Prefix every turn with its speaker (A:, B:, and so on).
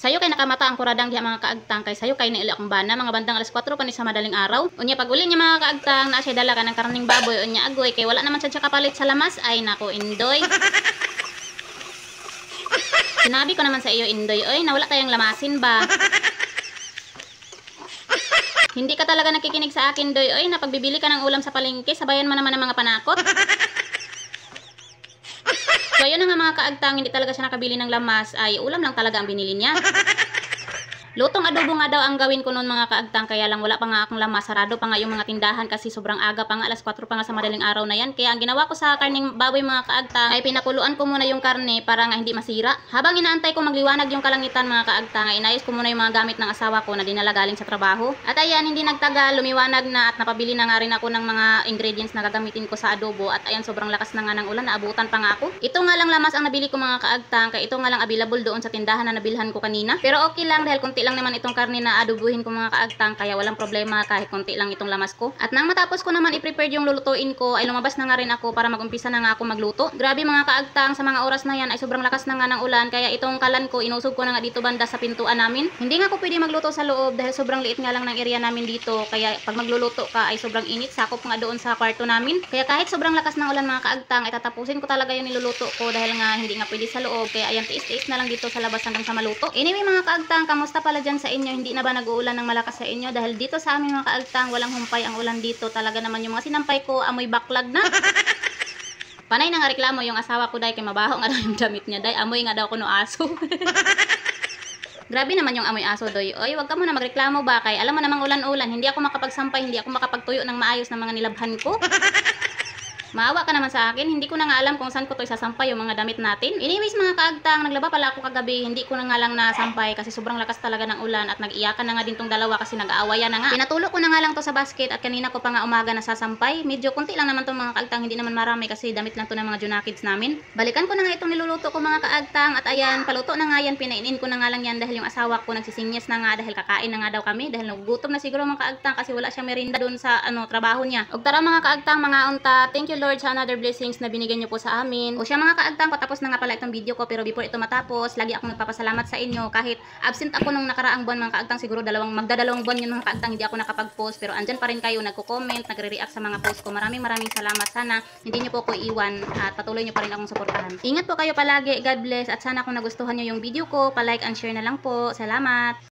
A: Sayo kay nakamata ang kuradang diha mga kaagtang, kay sayo kay naili akong bana mga bandang alas 4 pa ni sa madaling araw. Unya pag uli niya mga kaagtang na siya dala ka ng karning baboy, unya agoy kay wala naman siya kapalit sa lamas. Ay nako Indoy. Sinabi ko naman sa iyo Indoy, oy nawala tayong lamasin ba? Hindi ka talaga nakikinig sa akin Doy, oy napagbibili ka ng ulam sa palengke, sabayan mo naman ng mga panakot. So ayun na nga mga kaagtang, hindi talaga siya nakabili ng lamas, ay ulam lang talaga ang binili niya. Lutong adobo nga daw ang gawin ko noon mga kaagtang, kaya lang wala pa nga akong lamas, sarado pa nga yung mga tindahan kasi sobrang aga pa nga, alas 4 pa nga sa madaling araw na yan. Kaya ang ginawa ko sa karning baboy mga kaagtang ay pinakuluan ko muna yung karne para nga hindi masira. Habang inaantay ko magliwanag yung kalangitan mga kaagtang, ay inayos ko muna yung mga gamit ng asawa ko na dinala galing sa trabaho. At ayan, hindi nagtagal, lumiwanag na at napabili na nga rin ako ng mga ingredients na gagamitin ko sa adobo. At ayan, sobrang lakas na nga ng ulan, naabutan pa nga ako. Ito nga lang lamas ang nabili ko mga kaagtang, kaya ito nga lang available doon sa tindahan na nabilhan ko kanina. Pero okay lang dahil konti lang naman itong karne na adobuhin ko mga kaagtang, kaya walang problema kahit konti lang itong lamas ko. At nang matapos ko naman i-prepare yung lulutuin ko, ay lumabas na nga rin ako para mag-umpisa na nga ako magluto. Grabe mga kaagtang, sa mga oras na yan ay sobrang lakas na nga ng ulan, kaya itong kalan ko inusog ko na nga dito banda sa pintuan namin. Hindi nga ako pwede magluto sa loob dahil sobrang liit nga lang ng area namin dito, kaya pag magluluto ka ay sobrang init, sakop nga doon sa kwarto namin. Kaya kahit sobrang lakas ng ulan mga kaagtang, ay tatapusin ko talaga yung niluluto ko dahil nga hindi nga pwede sa loob, kaya ayan, tiis-tiis na lang dito sa labas hanggang sa maluto. Anyway mga kaagtang, kamusta pala dyan sa inyo? Hindi na ba nag-uulan ng malakas sa inyo? Dahil dito sa amin mga kaagtang, walang humpay ang ulan dito. Talaga naman yung mga sinampay ko, amoy backlog na. Panay na nga reklamo yung asawa ko dahil kay mabaho nga daw yung damit niya. Dahil amoy nga daw ko no aso. Grabe naman yung amoy aso Doy. Oy, wag ka muna magreklamo ba kay alam mo namang ulan-ulan, hindi ako makapagsampay, hindi ako makapagtuyo ng maayos ng mga nilabhan ko. Maawa ka naman sa akin, hindi ko na nga alam kung saan ko to isasampay yung mga damit natin. Anyways mga kaagtang, naglaba pala ako kagabi, hindi ko na nga lang nasampay kasi sobrang lakas talaga ng ulan at nag-iyakan na nga din tong dalawa kasi nag-aawayan na nga. Pinatulog ko na nga lang to sa basket at kanina ko pa nga umaga nasasampay. Medyo konti lang naman tong mga kaagtang, hindi naman marami kasi damit lang to ng mga Junakids namin. Balikan ko na nga itong niluluto ko mga kaagtang at ayan, paluto na nga yan, pinainin ko na nga lang yan dahil yung asawa ko nagsisinyas na nga dahil kakain na nga daw kami dahil nagugutom na siguro mga kaagtang kasi wala siyang merinda doon sa trabaho niya. Og tara mga kaagtang, mga unta, thank you Lord sa another blessings na binigyan niyo po sa amin. O siya mga kaagtang, patapos na nga pala itong video ko, pero before ito matapos, lagi akong nagpapasalamat sa inyo kahit absent ako nung nakaraang buwan mga kaagtang, siguro magdadalawang buwan yun mga kaagtang, hindi ako nakapag-post, pero andyan pa rin kayo, nagko-comment, nagre-react sa mga post ko. Maraming salamat. Sana hindi niyo po ko iwan at patuloy niyo pa rin akong suportahan. Ingat po kayo palagi, God bless, at sana kung nagustuhan niyo yung video ko, pa-like and share na lang po. Salamat!